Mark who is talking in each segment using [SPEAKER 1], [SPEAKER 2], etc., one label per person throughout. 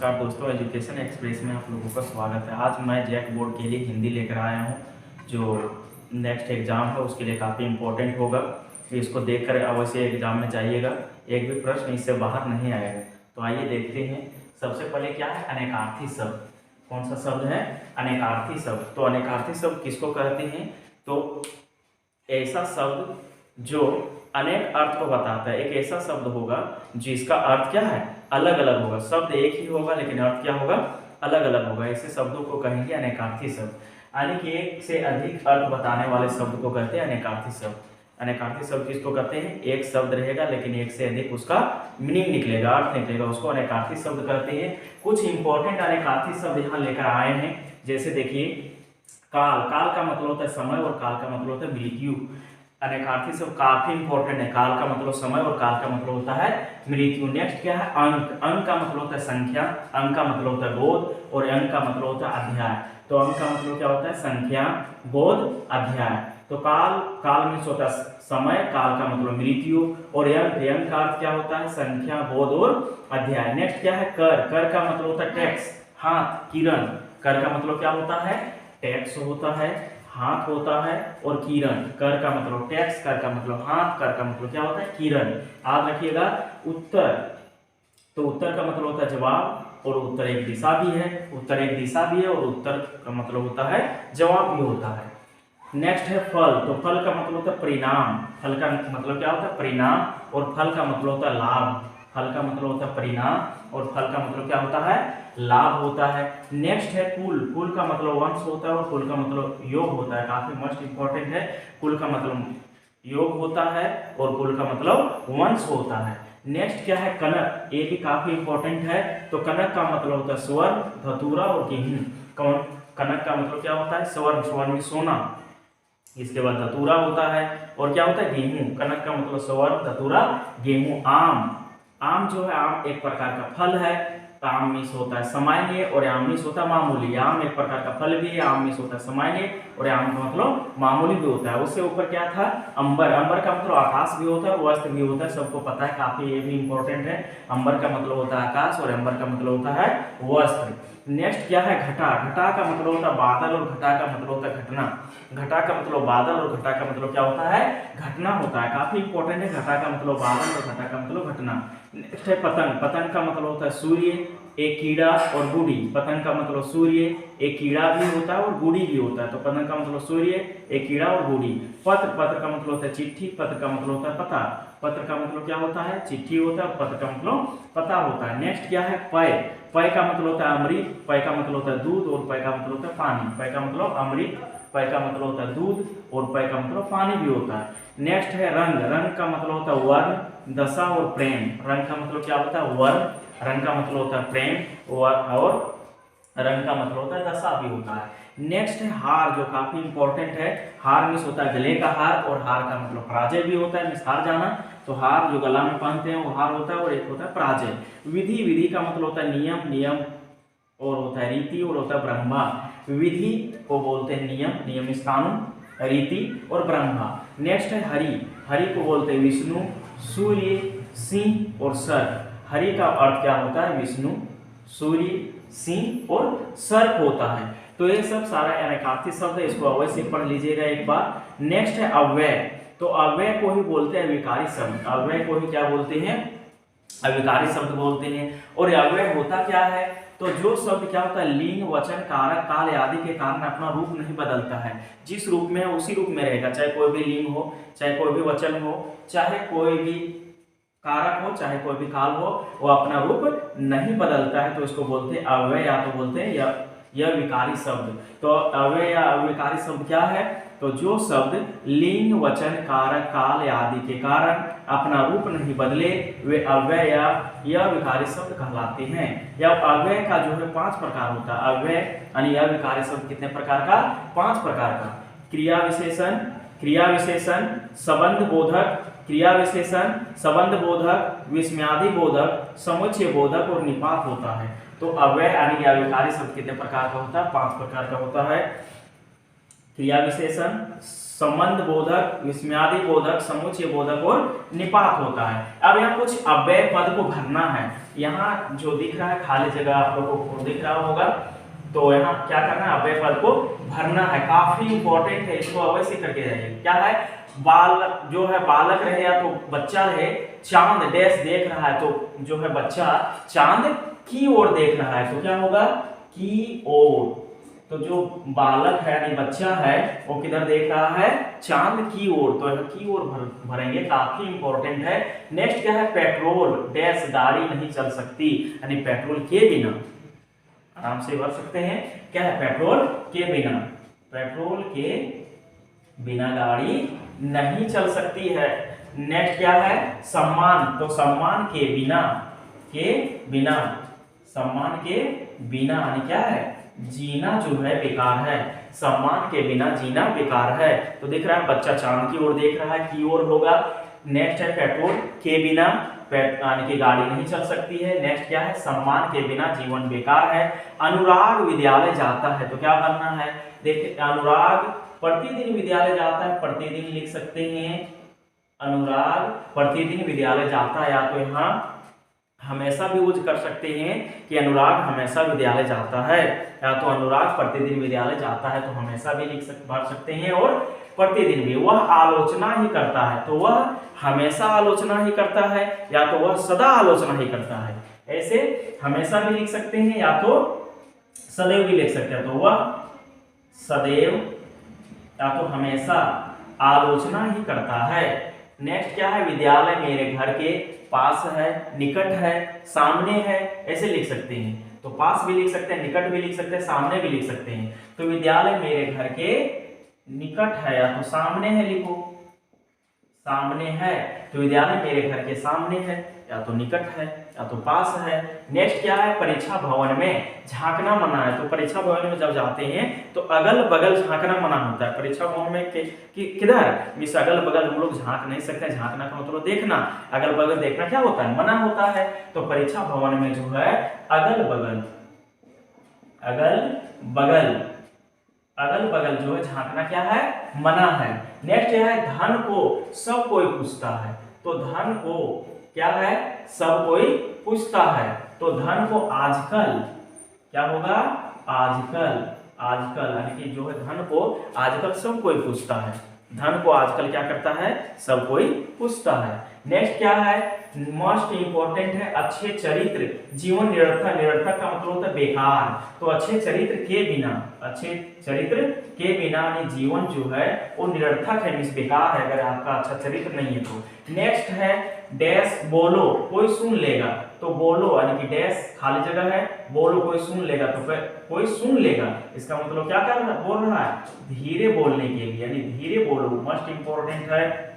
[SPEAKER 1] नमस्कार दोस्तों, education express में आप लोगों का स्वागत है। आज मैं जैक बोर्ड के लिए हिंदी लेकर आया हूं, जो नेक्स्ट एग्ज़ाम है उसके लिए काफ़ी इम्पोर्टेंट होगा। तो इसको देखकर अवश्य एग्ज़ाम में जाइएगा, एक भी प्रश्न इससे बाहर नहीं आएगा। तो आइए देखते हैं। सबसे पहले क्या है, अनेकार्थी शब्द। कौन सा शब्द है? अनेकार्थी शब्द। तो अनेकार्थी शब्द किसको कहते हैं? तो ऐसा शब्द जो अनेक अर्थ को बताता है। एक ऐसा शब्द होगा जिसका अर्थ क्या है, अलग अलग होगा। शब्द एक ही होगा लेकिन अर्थ क्या होगा, अलग अलग होगा। ऐसे शब्दों को कहेंगे अनेकार्थी शब्द। यानी कि एक से अधिक अर्थ बताने वाले शब्द को कहते हैं अनेकार्थी शब्द। अनेकार्थी शब्द किसको कहते हैं? एक शब्द रहेगा लेकिन एक से अधिक उसका मीनिंग निकलेगा, अर्थ निकलेगा, उसको अनेकार्थी शब्द कहते हैं। कुछ इंपॉर्टेंट अनेकार्थी शब्द यहाँ लेकर आए हैं। जैसे देखिए, काल। काल का मतलब होता है समय और काल का मतलब होता है मृत्यु। अनेकार्थी शब्द काफी इंपॉर्टेंट है। काल का मतलब समय और काल का मतलब होता है मृत्यु। नेक्स्ट क्या है, अंक। अंक का मतलब होता है संख्या, अंक का मतलब होता है बोध और अंक का मतलब होता है अध्याय। तो अंक का मतलब क्या होता है, संख्या, बोध, अध्याय। तो काल, काल मीन्स होता है समय, काल का मतलब मृत्यु और अंक, अंक का अर्थ क्या होता है, संख्या, बोध और अध्याय। नेक्स्ट क्या है, कर। कर का मतलब होता है टैक्स, हाथ, किरण। कर का मतलब क्या होता है, टैक्स होता है, हाथ होता है और किरण। कर का मतलब टैक्स, कर का मतलब हाथ, कर का मतलब क्या होता है, किरण। याद रखिएगा। उत्तर, तो उत्तर का मतलब होता है जवाब और उत्तर एक दिशा भी है। उत्तर एक दिशा भी है और उत्तर का मतलब होता है जवाब भी होता है। नेक्स्ट है फल। तो फल का मतलब होता है परिणाम। फल का मतलब क्या होता है, परिणाम। और फल का मतलब होता है लाभ। फल का मतलब होता है परिणाम और फल का मतलब क्या होता है, लाभ होता है। नेक्स्ट है कुल। कुल का मतलब वंश होता है और कुल का मतलब योग होता है। काफी मोस्ट इंपॉर्टेंट है। कुल का मतलब योग होता है और कुल का मतलब वंश होता है। नेक्स्ट क्या है, कनक। ये भी काफी इंपॉर्टेंट है। तो कनक का मतलब होता है स्वर्ण, धतूरा और गेहूं। कौन? कनक का मतलब क्या होता है, स्वर्ण। स्वर्ण में सोना। इसके बाद धतूरा होता है और क्या होता है, गेहूं। कनक का मतलब स्वर्ण, धतूरा, गेहूं। आम। आम जो है, आम एक प्रकार का फल है। तो आम मीन्स होता है सामान्य और आम मीन्स होता है मामूली। आम एक प्रकार का फल भी है, आम मीन्स होता है सामान्य और आम का मतलब मामूली भी होता है। उससे ऊपर क्या था, अंबर। अंबर का मतलब आकाश भी होता है, वस्त्र भी होता है। सबको पता है, काफी ये भी इंपॉर्टेंट है। अंबर का मतलब होता है आकाश और अंबर का मतलब होता है वस्त्र। नेक्स्ट क्या है, घटा। घटा का मतलब होता है बादल और घटा का मतलब होता है घटना। घटा का मतलब बादल और घटा का मतलब क्या होता है, घटना होता है। काफी इंपॉर्टेंट है। घटा का मतलब बादल और घटा का मतलब घटना। नेक्स्ट है पतंग। पतंग का मतलब होता है सूर्य, एक कीड़ा और गुड़ी। पतंग का मतलब सूर्य, एक कीड़ा भी होता है और गुड़ी भी होता है। तो पतंग का मतलब सूर्य, एक कीड़ा और गुड़ी। पत्र। पत्र का मतलब होता है चिट्ठी, पत्र का मतलब होता है पता। पत्र का मतलब क्या होता है, चिट्ठी होता है, पत्र का मतलब पता होता है। नेक्स्ट क्या है, पय। पय का मतलब होता है अमृत, पय का मतलब होता है दूध और पय का मतलब होता है पानी। पय का मतलब अमृत, पय का मतलब होता है दूध और पय का मतलब पानी भी होता है। नेक्स्ट है रंग। रंग का मतलब होता है वर्ण, दशा और प्रेम। रंग का मतलब क्या होता है, वर्ण। रंग का मतलब होता है प्रेम और रंग का मतलब होता है दशा भी होता है। नेक्स्ट है हार, जो काफी इंपॉर्टेंट है। हार मीन्स होता है गले का हार और हार का मतलब पराजय भी होता है, मीन्स हार जाना। तो हार जो गला में पहनते हैं वो हार होता है और एक होता है पराजय। विधि। विधि का मतलब होता है नियम, नियम और होता है रीति और होता है ब्रह्मा। विधि को बोलते हैं नियम, नियम मीन्स कानून, रीति और ब्रह्मा। नेक्स्ट है हरि। हरि को बोलते हैं विष्णु, सूर्य, सिंह और सर्प। हरि का अर्थ क्या होता है, विष्णु, सूर्य, सिंह और सर्प होता है। तो ये सब सारा अनेकार्थी शब्द है, इसको अवश्य पढ़ लीजिएगा एक बार। नेक्स्ट है अव्यय। तो अव्यय को ही बोलते हैं अविकारी शब्द। अव्यय को ही क्या बोलते हैं, अविकारी शब्द बोलते हैं। और अव्यय होता क्या है, तो जो शब्द क्या होता है, लिंग, वचन, कारक, काल आदि के कारण अपना रूप नहीं बदलता है। जिस रूप में है उसी रूप में रहेगा, चाहे कोई भी लिंग हो, चाहे कोई भी वचन हो, चाहे कोई भी कारक हो, चाहे कोई भी काल हो, वो अपना रूप नहीं बदलता है। तो इसको बोलते हैं अव्यय, या तो बोलते हैं यह विकारी शब्द। तो अव्यय या अविकारी शब्द क्या है, तो जो शब्द लिंग, वचन, कारक, काल आदि के कारण अपना रूप नहीं बदले वे अव्यय या यह विकारी शब्द कहलाते हैं। या अव्यय का जो है 5 प्रकार होता है। अव्यय यानी यह विकारी शब्द कितने प्रकार का, 5 प्रकार का। क्रिया विशेषण, क्रिया विशेषण, संबंध बोधक, क्रिया विशेषण, संबंध बोधक, विस्मयादि बोधक, समुच्चय बोधक और निपात होता है। तो अव्यय यानी अविकारी शब्द कितने प्रकार का होता है, 5 प्रकार का होता है। क्रिया विशेषण, संबंध बोधक, विस्मयादि बोधक, समुच्चय बोधक और निपात होता है। अब यहाँ कुछ अव्यय पद को भरना है। यहाँ जो दिख रहा है खाली जगह आप लोगों को दिख रहा होगा, तो यहाँ क्या करना है, अव्यय पद को भरना है। काफी इंपॉर्टेंट है, इसको अवश्य करके जाइए। क्या है, बालक जो है, बालक रहे या तो बच्चा रहे, चांद डैश देख रहा है, तो जो है बच्चा चांद की ओर देख रहा है, तो क्या होगा, की ओर। तो जो बालक है यानी बच्चा है वो किधर देख रहा है, चांद की ओर, तो की ओर भरेंगे, काफी इंपॉर्टेंट है। नेक्स्ट क्या है, पेट्रोल डैश गाड़ी नहीं चल सकती, यानी पेट्रोल के बिना, आराम से भर सकते हैं। क्या है, पेट्रोल के बिना, पेट्रोल के बिना गाड़ी नहीं चल सकती है। नेक्स्ट क्या है, सम्मान, तो सम्मान के बिना, के बिना, सम्मान के बिना यानी क्या है, जीना जो है बेकार है। सम्मान के बिना जीना बेकार है। तो दिख रहा है बच्चा चांद की ओर देख रहा है, की ओर होगा। नेक्स्ट है पेट्रोल के बिना यानी कि गाड़ी नहीं चल सकती है। नेक्स्ट क्या है, सम्मान के बिना जीवन बेकार है। अनुराग विद्यालय जाता है, तो क्या करना है, देखिए अनुराग प्रतिदिन विद्यालय जाता है, प्रतिदिन लिख सकते हैं। अनुराग प्रतिदिन विद्यालय जाता है, या तो यहाँ हमेशा भी यूज कर सकते हैं कि अनुराग हमेशा विद्यालय जाता है, या तो अनुराग प्रतिदिन विद्यालय जाता है, तो हमेशा भी भर सकते हैं, और प्रतिदिन भी। वह आलोचना ही करता है, तो वह हमेशा आलोचना ही करता है, या तो वह सदा आलोचना ही करता है। ऐसे हमेशा भी लिख सकते हैं, या तो सदैव भी लिख सकते हैं, तो वह सदैव या तो हमेशा आलोचना ही करता है। नेक्स्ट क्या है, विद्यालय मेरे घर के पास है, निकट है, सामने है, ऐसे लिख सकते हैं। तो पास भी लिख सकते हैं, निकट भी लिख सकते हैं, सामने भी लिख सकते हैं। तो विद्यालय मेरे घर के निकट है, या तो सामने है, लिखो सामने है, तो विद्यालय मेरे घर के सामने है, या तो निकट है, या तो पास है। नेक्स्ट क्या है, परीक्षा भवन में झांकना मना है, तो परीक्षा भवन में जब जाते हैं तो अगल बगल झांकना मना होता है। परीक्षा भवन में किधर, मिस अगल बगल हम लोग झांक नहीं सकते। झांकना का मतलब देखना, अगल बगल देखना क्या होता है, मना होता है। तो परीक्षा भवन में जो है अगल बगल, अगल बगल, अगल बगल जो है झांकना क्या है, मना है। नेक्स्ट है, धन को सब कोई पूछता है, तो धन को क्या है, सब कोई पूछता है, तो धन को आजकल क्या होगा, आजकल, आजकल यानी कि जो है धन को आजकल सब कोई पूछता है। धन को आजकल क्या करता है, सब कोई पूछता है। नेक्स्ट क्या है, मोस्ट इंपॉर्टेंट है, अच्छे चरित्र जीवन निरर्थक, निरर्थक का मतलब होता है बेकार, तो अच्छे चरित्र के बिना, अच्छे चरित्र के बिना जीवन जो है वो निरर्थक है, मिस बेकार है, अगर आपका अच्छा चरित्र नहीं है तो। नेक्स्ट है, डैश बोलो कोई सुन लेगा, तो बोलो यानी कि डैश खाली जगह है, बोलो कोई सुन लेगा, तो फिर कोई सुन लेगा, इसका मतलब क्या कर रहा बोल रहा है, धीरे बोलने के लिए, यानी धीरे बोलो, मस्ट इंपॉर्टेंट है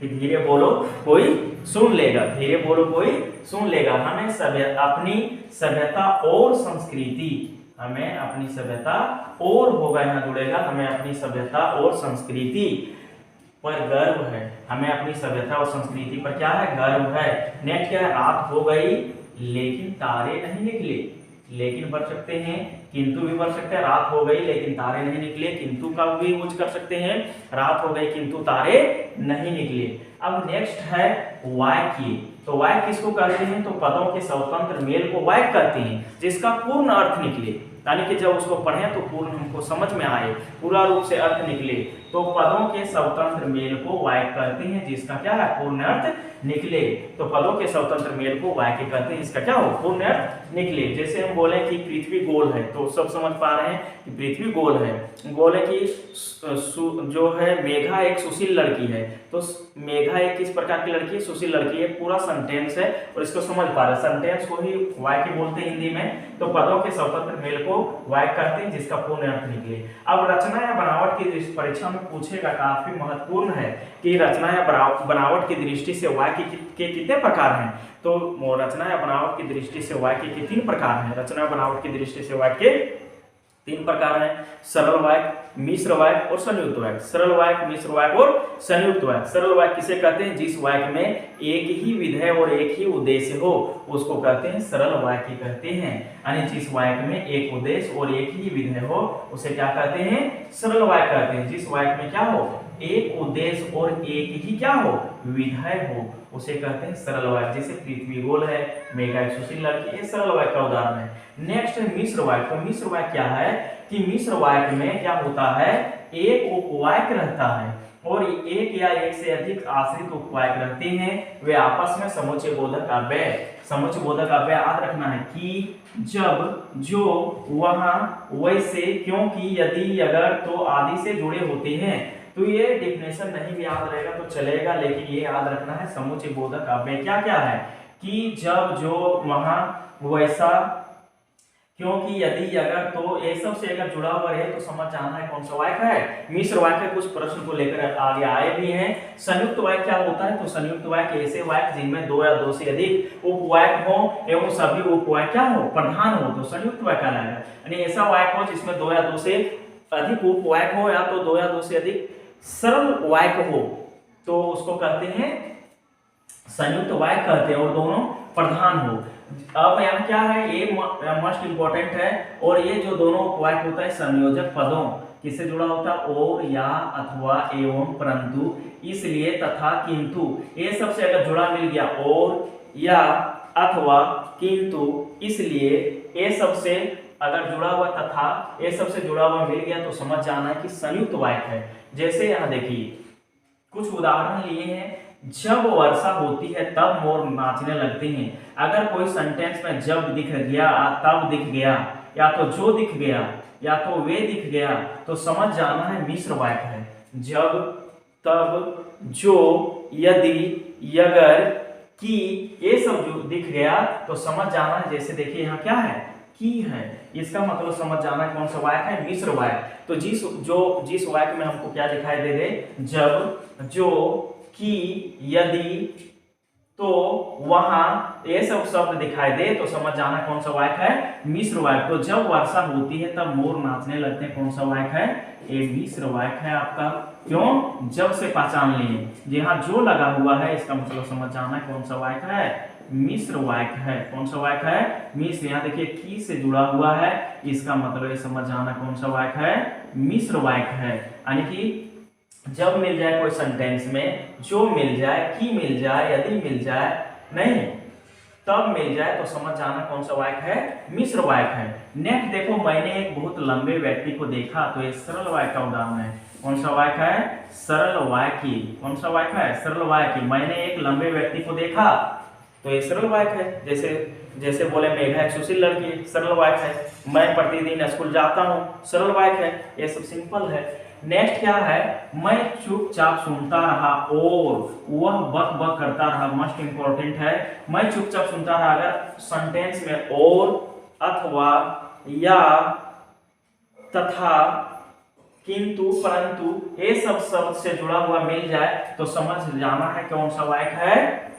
[SPEAKER 1] कि धीरे बोलो कोई सुन लेगा, धीरे बोलो कोई सुन लेगा। हमें अपनी सभ्यता और संस्कृति, हमें अपनी सभ्यता और होगा यहाँ जुड़ेगा, हमें अपनी सभ्यता और संस्कृति पर गर्व है, हमें अपनी सभ्यता और संस्कृति पर क्या है, गर्व है। नेक्स्ट क्या है, रात हो गई लेकिन तारे नहीं निकले, लेकिन भर सकते हैं, किंतु भी भर सकते हैं। रात हो गई लेकिन तारे नहीं निकले, किंतु का भी यूज कर सकते हैं। रात हो गई किंतु तारे नहीं निकले। अब नेक्स्ट है वाक्य, तो वाक्य किसको कहते हैं, तो पदों के स्वतंत्र मेल को वाक्य कहते हैं, जिसका पूर्ण अर्थ निकले, यानी कि जब उसको पढ़ें तो पूर्ण हमको समझ में आए, पूरा रूप से अर्थ निकले, तो पदों के स्वतंत्र मेल को वाक्य कहते हैं, जिसका क्या है, पूर्ण अर्थ निकले। तो पदों के स्वतंत्र मेल को वाक्य कहते हैं, इसका क्या हो, पूर्ण अर्थ निकले। जैसे हम बोले कि पृथ्वी गोल है, तो सब समझ पा रहे हैं कि पृथ्वी गोल है। बोले कि जो है मेघा एक सुशील लड़की है, तो मेघा एक किस प्रकार की लड़की है, सुशील लड़की है, पूरा सेंटेंस है और इसको समझ पा रहे हैं, सेंटेंस को ही वाक्य बोलते हैं हिंदी में। तो पदों के स्वतंत्र मेल को वाक्य कहते हैं, जिसका पूर्ण अर्थ निकले। अब रचना या बनावट की परीक्षा में पूछेगा, काफी महत्वपूर्ण है कि रचना या बनावट की दृष्टि से वाक्य के कितने प्रकार हैं। तो रचना या बनावट की दृष्टि से वाक्य के 3 प्रकार हैं। रचना बनावट की दृष्टि से वाक्य तीन प्रकार हैं, सरल वाक्य, मिश्र वाक्य और संयुक्त वाक्य। सरल वाक्य, मिश्र वाक्य और संयुक्त वाक्य। सरल वाक्य किसे कहते हैं? जिस वाक्य में एक ही विधेय और एक ही उद्देश्य हो उसको कहते हैं सरल वाक्य कहते हैं। यानी जिस वाक्य में एक उद्देश्य और एक ही विधेय हो उसे क्या कहते हैं? सरल वाक्य कहते हैं। जिस वाक्य में क्या हो? एक उद्देश्य और एक ही क्या हो? विधेय हो, उसे कहते हैं सरल वाक्य। जैसे पृथ्वी गोल है, मेघा एक सुशील लड़की, ये सरल वाक्य का उदाहरण है। नेक्स्ट है मिश्र वाक्य। तो मिश्र वाक्य क्या है कि मिश्र वाक्य में क्या होता है? एक उपवाक्य रहता है और एक या एक से अधिक आश्रित उपवाक्य रहते हैं, वे आपस में समुच्चय बोधक अव्यय। समुच्चय बोधक अव्यय याद रखना है कि जब, जो, वहां, वैसे, क्योंकि, यदि, अगर, तो आदि से जुड़े होते हैं। तो ये डेफिनेशन नहीं भी याद रहेगा तो चलेगा, लेकिन ये याद रखना है समुच्चय बोधक अव्यय क्या क्या है कि जब, जो, वहां, वैसा, क्योंकि, यदि, अगर, तो ये सब से अगर जुड़ा हुआ रहे तो समझ जाना है कौन सा वाक्य है? मिश्र वाक्य। कुछ प्रश्न को लेकर आगे आए भी हैं। संयुक्त वाक्य क्या होता है? तो संयुक्त वाक्य ऐसे वाक्य जिनमें दो या दो से अधिक उपवाक्य हो एवं सभी उपवाक्य क्या हो? प्रधान हो, तो संयुक्त वाक्य कहलाएगा। यानी ऐसा वाक्य हो जिसमें दो या दो से अधिक उपवाक्य हो या तो दो या दो से अधिक सरल वाक्य हो तो उसको कहते हैं संयुक्त वाक्य कहते हैं और दोनों प्रधान हो। अब यहाँ क्या है? ये मोस्ट इंपॉर्टेंट है। और ये जो दोनों वाक्य होता है संयोजक पदों किससे जुड़ा होता है? और, या, अथवा, एवं, परंतु, इसलिए, तथा, किंतु, ये सबसे अगर जुड़ा मिल गया और, या, अथवा, किंतु, इसलिए, ये सबसे अगर जुड़ा हुआ तथा ये सबसे जुड़ा हुआ मिल गया तो समझ जाना है कि संयुक्त वाक्य है। जैसे यहाँ देखिए कुछ उदाहरण लिए हैं। जब वर्षा होती है तब मोर नाचने लगते हैं। अगर कोई सेंटेंस में जब दिख गया, तब दिख गया, या तो जो दिख गया, या तो वे दिख गया, तो समझ जाना है मिश्र वाक्य है। जब, तब, जो, यदि, अगर, कि, ये सब जो दिख गया तो समझ जाना है। जैसे देखिए यहाँ क्या है? की है, इसका मतलब समझ जाना है कौन सा वाक्य है? मिश्र वाक्य। तो जिस वाक्य में हमको क्या दिखाई दे दे? जब, जो, कि, यदि, तो, वहां, ये सब शब्द दिखाई दे तो समझ जाना कौन सा वाक्य है? मिश्र वाक्य। तो जब वर्षा होती है तब मोर नाचने लगते हैं, कौन सा वाक्य है? ये मिश्र वाक्य है आपका। क्यों? जब से पहचान लिए, यहाँ जो लगा हुआ है इसका मतलब समझ जाना है कौन सा वाक्य है? मिश्र वाक्य है। कौन सा वाक्य है? मिश्र। यहाँ देखिए की से जुड़ा हुआ है, इसका मतलब ये समझ जाना कौन सा वाक्य है? मिश्र वाक्य है। यानी कि जब मिल जाए कोई सेंटेंस में, जो मिल जाए, की मिल जाए, यदि मिल जाए, नहीं, तब मिल जाए तो समझ जाना कौन सा वाक्य है? मिश्र वाक्य है। नेक्स्ट देखो, मैंने एक बहुत लंबे व्यक्ति को देखा, तो ये सरल वाक्य का उदाहरण है। कौन सा वाक्य है? सरल वाक्य। कौन सा वाक्य है? सरल वाक्य। मैंने एक लंबे व्यक्ति को देखा तो ये सरल वाक्य है। जैसे बोले मेघा एक सुशील लड़की, सरल वाक्य है। मैं प्रतिदिन स्कूल जाता हूँ, सरल वाक्य है। ये सब सिंपल है। नेक्स्ट क्या है? मैं चुपचाप सुनता रहा और वह बक बक करता रहा। मोस्ट इंपॉर्टेंट है। मैं चुपचाप सुनता रहा, अगर सेंटेंस में और, अथवा, या, तथा, किंतु, परंतु ये सब शब्द से जुड़ा हुआ मिल जाए तो समझ जाना है कौन सा वाक्य है?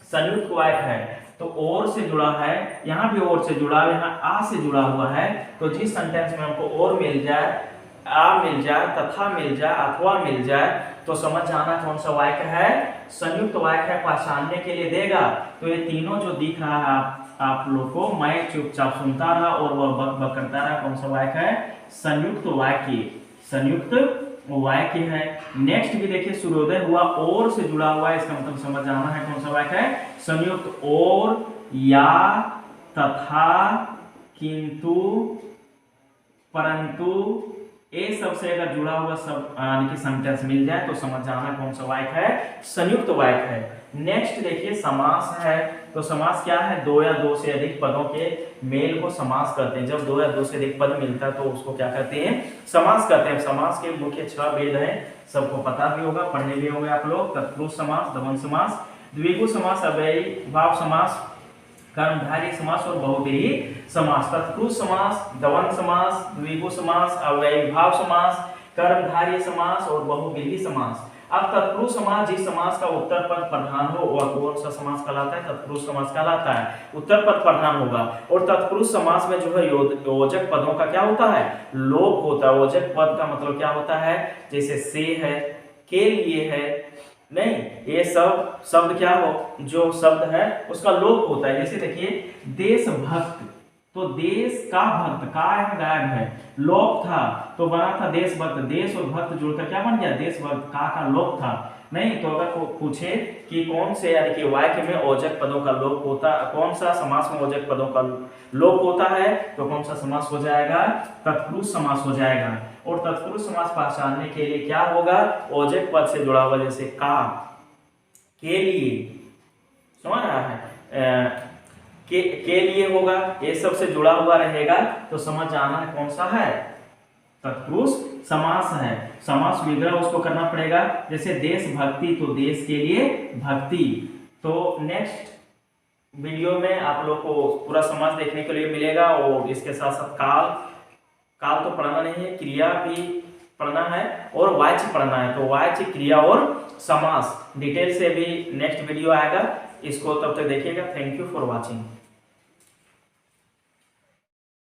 [SPEAKER 1] संयुक्त वाक्य है। तो और से जुड़ा है, यहाँ भी और से जुड़ा है, यहाँ आ से जुड़ा हुआ है। तो जिस सेंटेंस में हमको और मिल जाए, आ मिल जाए, तथा मिल जाए, अथवा मिल जाए, तो समझ जाना कौन सा वाक्य है? संयुक्त वाक्य है। पहचानने के लिए देगा तो ये तीनों जो दिख रहा है आप लोग को, मैं चुपचाप सुनता रहा और वह बक बक करता रहा, कौन सा वाक्य है? संयुक्त वाक्य। संयुक्त वाक्य है। नेक्स्ट भी देखिए, सूर्योदय हुआ और से जुड़ा हुआ है, इसका मतलब समझ जाना है कौन सा वाक्य है? संयुक्त। और, या, तथा, किंतु, परंतु, ये सबसे अगर जुड़ा हुआ सब यानी कि सेंटेंस मिल जाए तो समझ जाना कौन सा वाक्य है? संयुक्त वाक्य है। नेक्स्ट देखिए, समास है। तो समास क्या है? दो या दो से अधिक पदों के मेल को समास कहते हैं। जब दो या दो से अधिक पद मिलता है तो उसको क्या कहते हैं? समास कहते हैं। समास के मुख्य 6 भेद हैं, सबको पता भी होगा, पढ़ने भी होंगे आप लोग। तत्पुरुष समास, द्वंद्व समास, द्विगु समास, अव्ययीभाव समास, कर्मधारय समास और बहुव्रीहि समास। तत्पुरुष समास, द्वंद्व समास, द्विगु समास, अव्ययीभाव समास, कर्मधारय समास और बहुव्रीहि समास। अब तत्पुरुष समास, जिस समास का उत्तर पद प्रधान हो वह कौन सा समास कहलाता है? तत्पुरुष समास कहलाता है। उत्तर पद प्रधान होगा और तत्पुरुष समास में जो है योजक पदों का क्या होता है? लोप होता है। योजक पद का मतलब क्या होता है? जैसे से है, के लिए है, नहीं, ये सब शब्द क्या हो, जो शब्द है उसका लोप होता है। जैसे देखिए देशभक्त, तो देश का भक्त, का यहाँ गायब है, लोप था तो बना था देशभक्त, देश और भक्त जुड़कर क्या बन गया? देशभक्त। का लोप था, नहीं तो अगर पूछे कि कौन से यानी कि वाक्य में ओजक पदों का लोप होता, कौन सा समास में ओजक पदों का लोप होता है, तो कौन सा समास हो जाएगा? तत्पुरुष समास हो जाएगा। और तत्पुरुष समास पहचानने के लिए क्या होगा? ओजक पद से जुड़ा हुआ, जैसे का, के लिए, समझ रहा है, के लिए होगा, ये सब से जुड़ा हुआ रहेगा तो समझ जाना है कौन सा है? तत्पुरुष समास है। समास विग्रह उसको करना पड़ेगा। जैसे देशभक्ति, तो देश के लिए भक्ति। तो नेक्स्ट वीडियो में आप लोग को पूरा समास देखने के लिए मिलेगा और इसके साथ साथ काल, काल तो पढ़ना नहीं है, क्रिया भी पढ़ना है और वाच्य पढ़ना है। तो वाच्य, क्रिया और समास डिटेल से भी नेक्स्ट वीडियो आएगा, इसको तब तक देखिएगा। Thank you for watching.